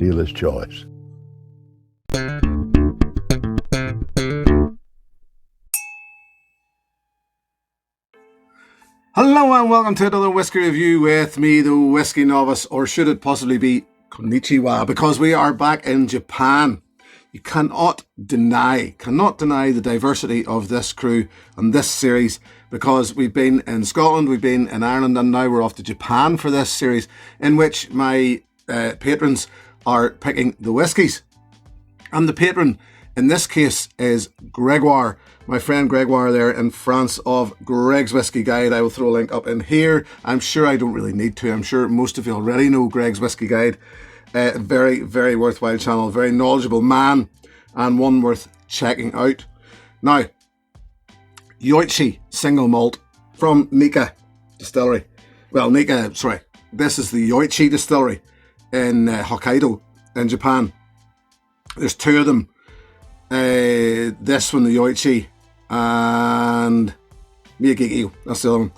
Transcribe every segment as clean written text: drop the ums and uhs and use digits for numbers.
dealer's choice. Hello and welcome to another whiskey review with me, the Whiskey Novice, or should it possibly be Konnichiwa, because we are back in Japan. You cannot deny the diversity of this crew and this series, because we've been in Scotland, we've been in Ireland, and now we're off to Japan for this series, in which my patrons are picking the whiskies. And the patron in this case is Gregoire, my friend Gregoire there in France of Greg's Whiskey Guide. I will throw a link up in here. I'm sure I don't really need to. I'm sure most of you already know Greg's Whiskey Guide. Very, very worthwhile channel, very knowledgeable man, and one worth checking out. Now, Yoichi Single Malt from Nikka Distillery. Well, Nikka, sorry. This is the Yoichi Distillery in Hokkaido in Japan. There's two of them. This one, the Yoichi, and Miyagiki, that's the other one.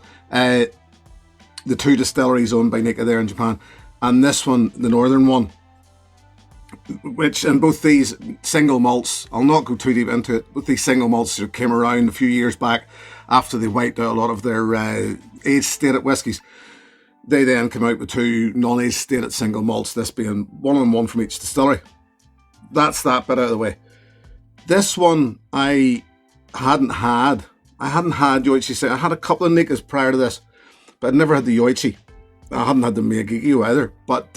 The two distilleries owned by Nikka there in Japan. And this one, the northern one, which in both these single malts, I'll not go too deep into it, but these single malts came around a few years back after they wiped out a lot of their age-stated whiskies. They then came out with two non-age-stated single malts, this being one from each distillery. That's that bit out of the way. This one I hadn't had Yoichi Single. I had a couple of Nikkas prior to this, but I'd never had the Yoichi. I hadn't had the Miyagiki either. But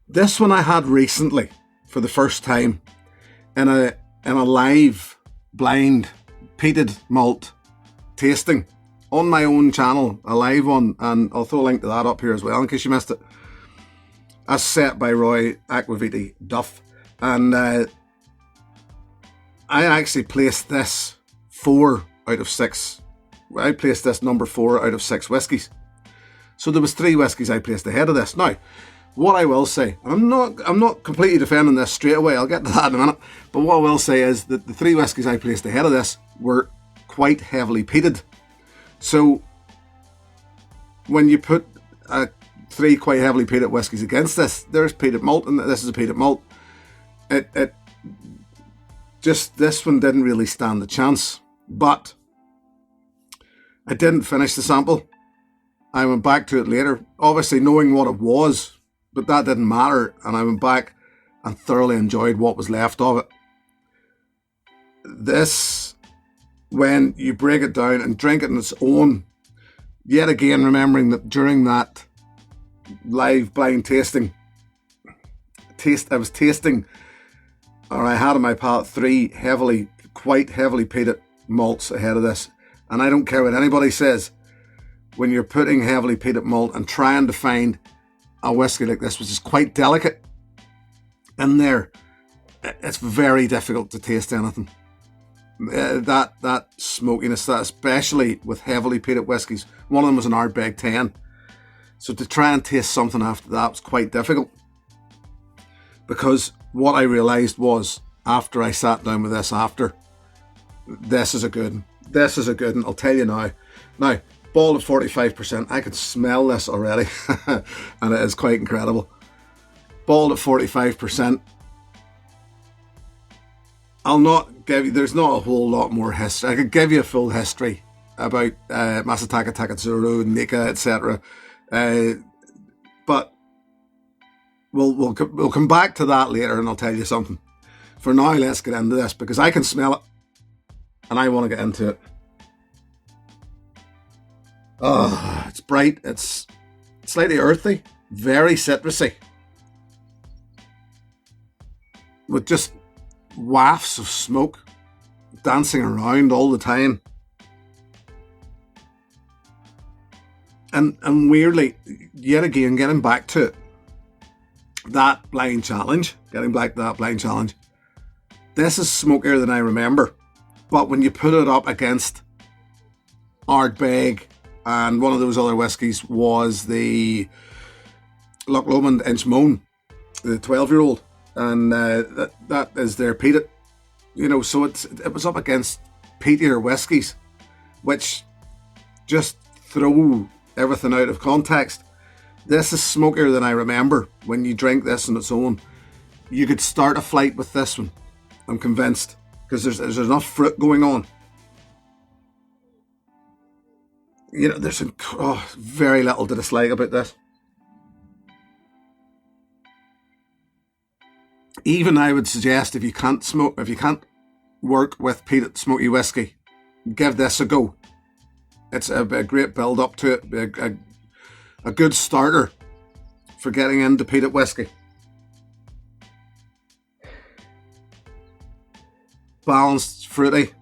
this one I had recently for the first time in a live blind peated malt tasting on my own channel, a live one, and I'll throw a link to that up here as well in case you missed it. As set by Roy Aquaviti Duff. And I actually placed this 4 out of 6. I placed this number 4 out of 6 whiskies. So there was 3 whiskies I placed ahead of this. Now, what I will say, I'm not completely defending this straight away. I'll get to that in a minute. But what I will say is that the 3 whiskies I placed ahead of this were quite heavily peated. So when you put 3 quite heavily peated whiskies against this, there's peated malt, and this is a peated malt. It just, this one didn't really stand a chance. But I didn't finish the sample. I went back to it later, obviously knowing what it was, but that didn't matter. And I went back and thoroughly enjoyed what was left of it. This, when you break it down and drink it on its own, yet again remembering that during that live blind tasting, I was tasting, or I had in my palate 3 quite heavily peated malts ahead of this. And I don't care what anybody says, when you're putting heavily peated malt and trying to find a whiskey like this, which is quite delicate in there, it's very difficult to taste anything. That smokiness, that especially with heavily peated whiskies. One of them was an Ardbeg 10. So to try and taste something after that was quite difficult. Because what I realised was, after I sat down with this this is a good one. This is a good one, I'll tell you now. Now, ball at 45%, I can smell this already, and it is quite incredible. Ball at 45%. I'll not give you, there's not a whole lot more history. I could give you a full history about Masataka Taketsuru, Nikka, etc. But we'll come back to that later, and I'll tell you something. For now, let's get into this, because I can smell it and I want to get into it. Oh, it's bright, it's slightly earthy, very citrusy, with just wafts of smoke dancing around all the time. And weirdly, yet again, getting back to that blind challenge, this is smokier than I remember. But when you put it up against Ardbeg, and one of those other whiskies was the Loch Lomond Inchmone, the 12-year-old, and that is their peated, so it was up against peatier whiskies, which just throw everything out of context. This is smokier than I remember. When you drink this on its own, you could start a flight with this one. I'm convinced, because there's enough fruit going on. You know, there's very little to dislike about this. Even I would suggest, if you can't work with peated smoky whiskey, give this a go. It's a great build up to it, a good starter for getting into peated whiskey. Balanced, fruity,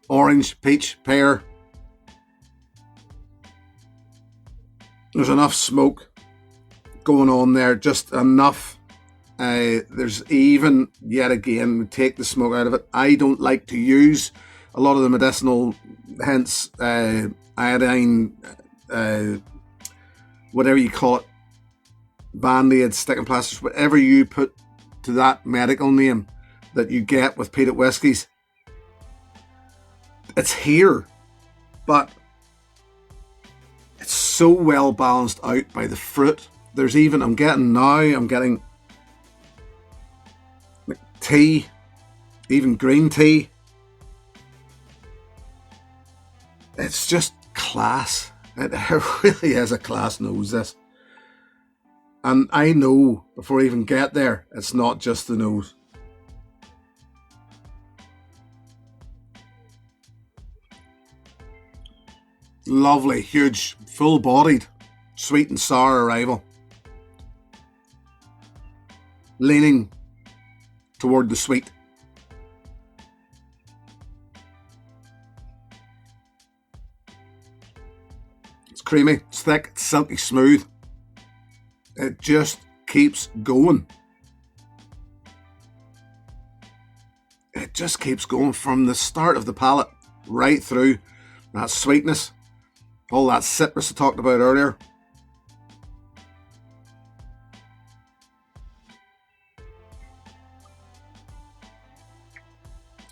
orange, peach, pear. There's enough smoke going on there, just enough. There's even, yet again, we take the smoke out of it. I don't like to use a lot of the medicinal, hence iodine, whatever you call it, band-aids, sticking plasters, whatever you put to that medical name that you get with peated whiskies. It's here, but it's so well balanced out by the fruit. There's even, I'm getting tea, even green tea. It's just class. It really is a class nose, this. And I know before I even get there, it's not just the nose. Lovely, huge, full-bodied, sweet and sour arrival. Leaning toward the sweet. It's creamy, it's thick, it's silky smooth. It just keeps going. It just keeps going from the start of the palate right through. That sweetness, all that citrus I talked about earlier.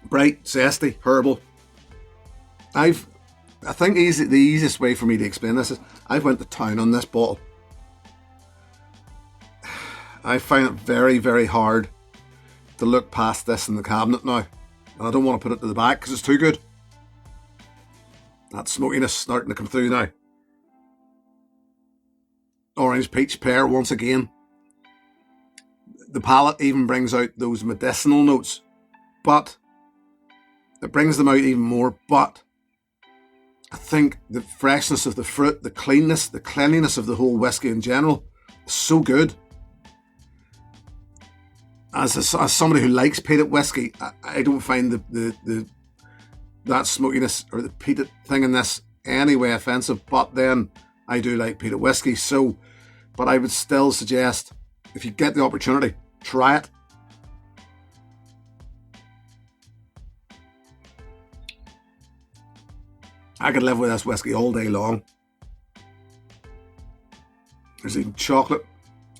Bright, zesty, herbal. I think the easiest way for me to explain this is I've went to town on this bottle. I find it very, very hard to look past this in the cabinet now. And I don't want to put it to the back because it's too good. That smokiness starting to come through now. Orange, peach, pear once again. The palate even brings out those medicinal notes, but it brings them out even more. But I think the freshness of the fruit, the cleanliness of the whole whiskey in general is so good. As somebody who likes peated whiskey, I don't find that smokiness or the peated thing in this anyway offensive. But then I do like peated whiskey, but I would still suggest, if you get the opportunity, try it. I could live with this whiskey all day long. There's even chocolate,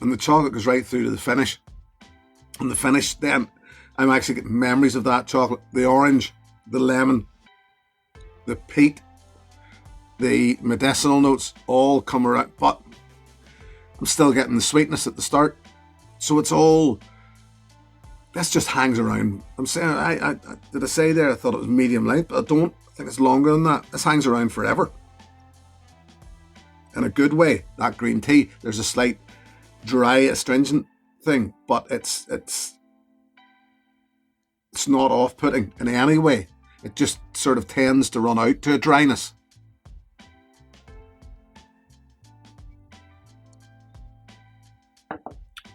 and the chocolate goes right through to the finish. And the finish, then I'm actually getting memories of that chocolate. The orange, the lemon, the peat, the medicinal notes all come around, but I'm still getting the sweetness at the start. So it's all, this just hangs around. I'm saying, did I say there I thought it was medium light, but I don't. I think it's longer than that. This hangs around forever. In a good way. That green tea, there's a slight dry, astringent thing, but it's not off-putting in any way. It just sort of tends to run out to a dryness.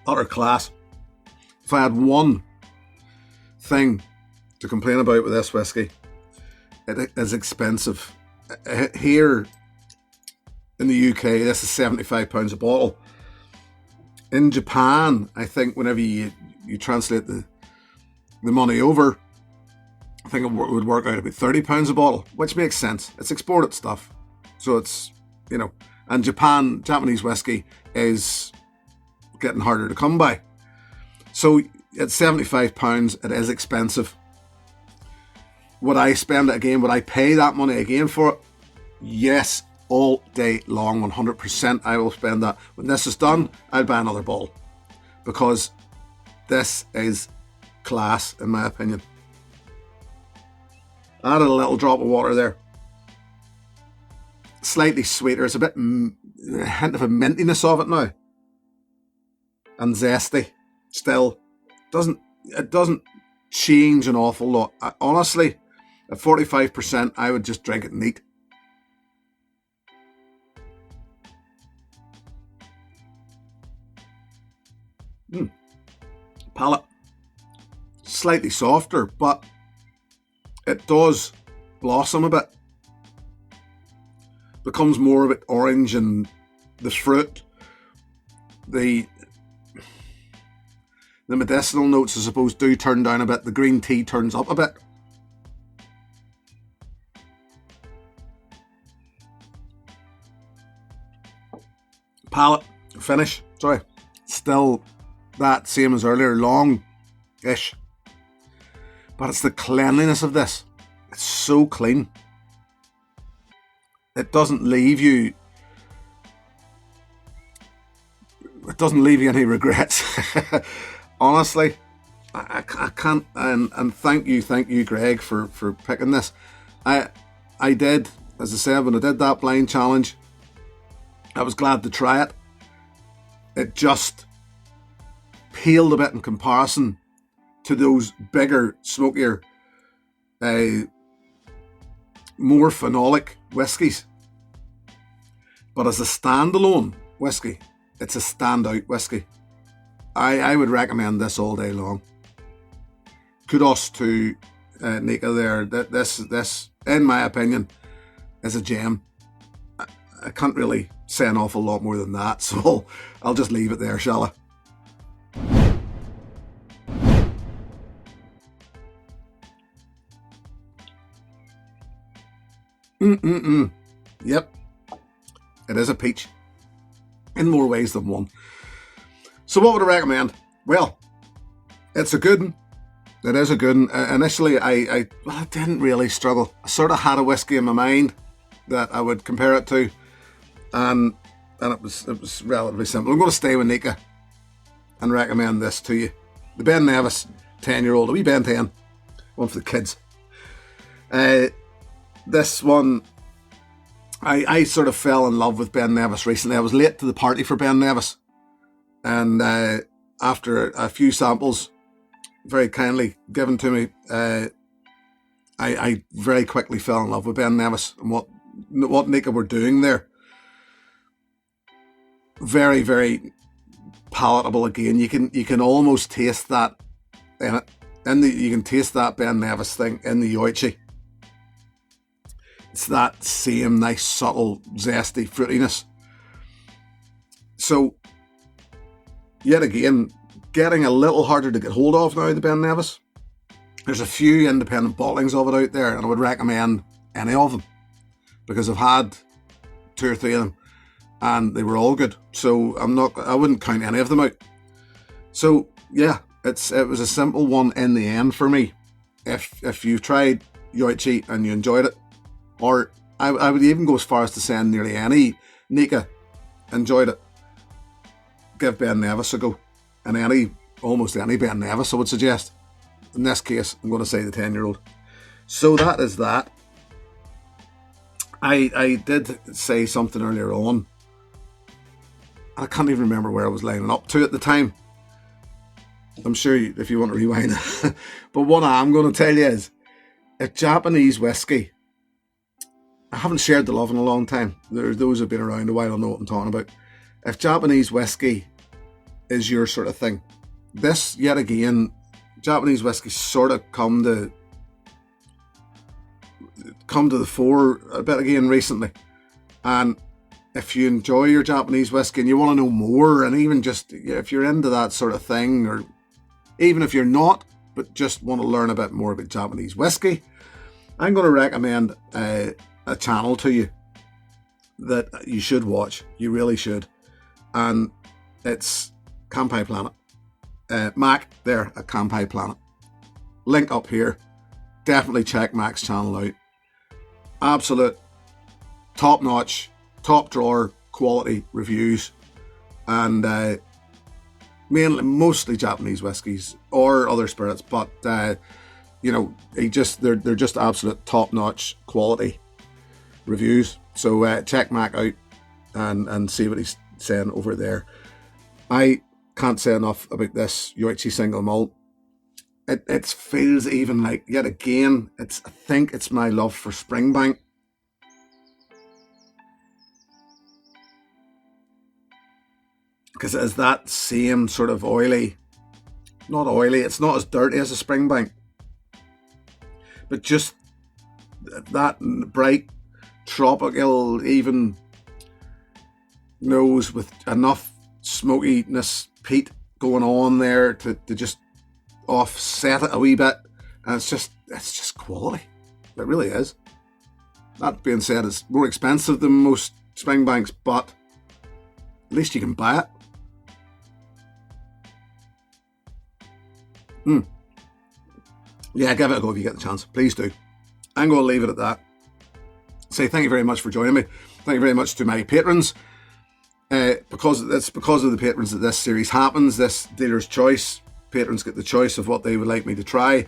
Utter class. If I had one thing to complain about with this whiskey, it is expensive. Here in the UK, this is £75 a bottle. In Japan, I think whenever you translate the money over, I think it would work out about £30 a bottle, which makes sense. It's exported stuff. So it's, and Japanese whiskey is getting harder to come by. So at £75, it is expensive. Would I spend it again? Would I pay that money again for it? Yes, all day long. 100% I will spend that. When this is done, I'll buy another bottle, because this is class, in my opinion. Added a little drop of water there. Slightly sweeter. It's a bit a hint of a mintiness of it now, and zesty. Still, it doesn't change an awful lot. Honestly, at 45%, I would just drink it neat. Palate, slightly softer, but it does blossom a bit. Becomes more of it orange, and the fruit, the medicinal notes, I suppose, do turn down a bit. The green tea turns up a bit. Palate, finish, sorry, still that same as earlier, long-ish. But it's the cleanliness of this. It's so clean. It doesn't leave you any regrets. Honestly, I can't, and thank you, Greg, for picking this. I did, as I said, when I did that blind challenge, I was glad to try it. It just paled a bit in comparison to those bigger, smokier, more phenolic whiskies. But as a standalone whiskey, it's a standout whiskey. I would recommend this all day long. Kudos to Nika there. This, in my opinion, is a gem. I can't really say an awful lot more than that, so I'll just leave it there, shall I? Yep, it is a peach in more ways than one. So what would I recommend? Well, it's a good one. It is a good one. Initially, I didn't really struggle. I sort of had a whiskey in my mind that I would compare it to, and it was relatively simple. I'm going to stay with Nika and recommend this to you. The Ben Nevis 10-year-old, a wee Ben 10, one for the kids. This one, I sort of fell in love with Ben Nevis recently. I was late to the party for Ben Nevis, and after a few samples very kindly given to me, I very quickly fell in love with Ben Nevis and what Nika were doing there. Very, very palatable again. You can almost taste that in it. You can taste that Ben Nevis thing in the Yoichi. It's that same nice, subtle, zesty fruitiness. So, yet again, getting a little harder to get hold of now, the Ben Nevis. There's a few independent bottlings of it out there, and I would recommend any of them, because I've had 2 or 3 of them, and they were all good. So I wouldn't count any of them out. So yeah, it was a simple one in the end for me. If you've tried Yoichi and you enjoyed it, or I would even go as far as to say nearly any Nika enjoyed it, give Ben Nevis a go. And almost any Ben Nevis, I would suggest. In this case, I'm going to say the 10-year-old. So that is that. I did say something earlier on. I can't even remember where I was lining up to at the time. I'm sure if you want to rewind it. But what I'm going to tell you is, if Japanese whiskey, I haven't shared the love in a long time. Those who've been around a while know what I'm talking about. If Japanese whiskey is your sort of thing, this, yet again, Japanese whiskey sort of come to the fore a bit again recently. And if you enjoy your Japanese whiskey and you want to know more, and even just if you're into that sort of thing, or even if you're not, but just want to learn a bit more about Japanese whiskey, I'm going to recommend a channel to you that you should watch. You really should. And it's Kampai Planet. Mac there at Kampai Planet. Link up here. Definitely check Mac's channel out. Absolute top-notch top drawer quality reviews, and mostly Japanese whiskies or other spirits, but you know, they're just absolute top-notch quality reviews. So check Mac out and see what he's saying over there. I can't say enough about this Yoichi Single Malt. It feels even like, yet again, I think it's my love for Springbank. Because it is that same sort of oily, not oily, it's not as dirty as a Springbank, but just that bright, tropical, even nose with enough smokiness, peat going on there to just offset it a wee bit, and it's just quality. It really is. That being said, it's more expensive than most Springbanks, but at least you can buy it. Yeah, give it a go if you get the chance. Please do. I'm going to leave it at that. Say thank you very much for joining me. Thank you very much to my patrons. Because of the patrons that this series happens. This dealer's choice. Patrons get the choice of what they would like me to try.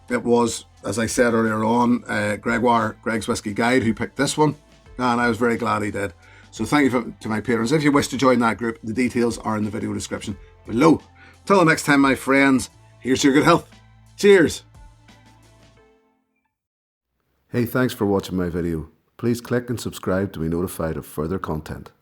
It was, as I said earlier on, Greg's Whiskey Guide, who picked this one, and I was very glad he did. So thank you to my patrons. If you wish to join that group, the details are in the video description below. Till the next time, my friends, here's to your good health. Cheers! Hey, thanks for watching my video. Please click and subscribe to be notified of further content.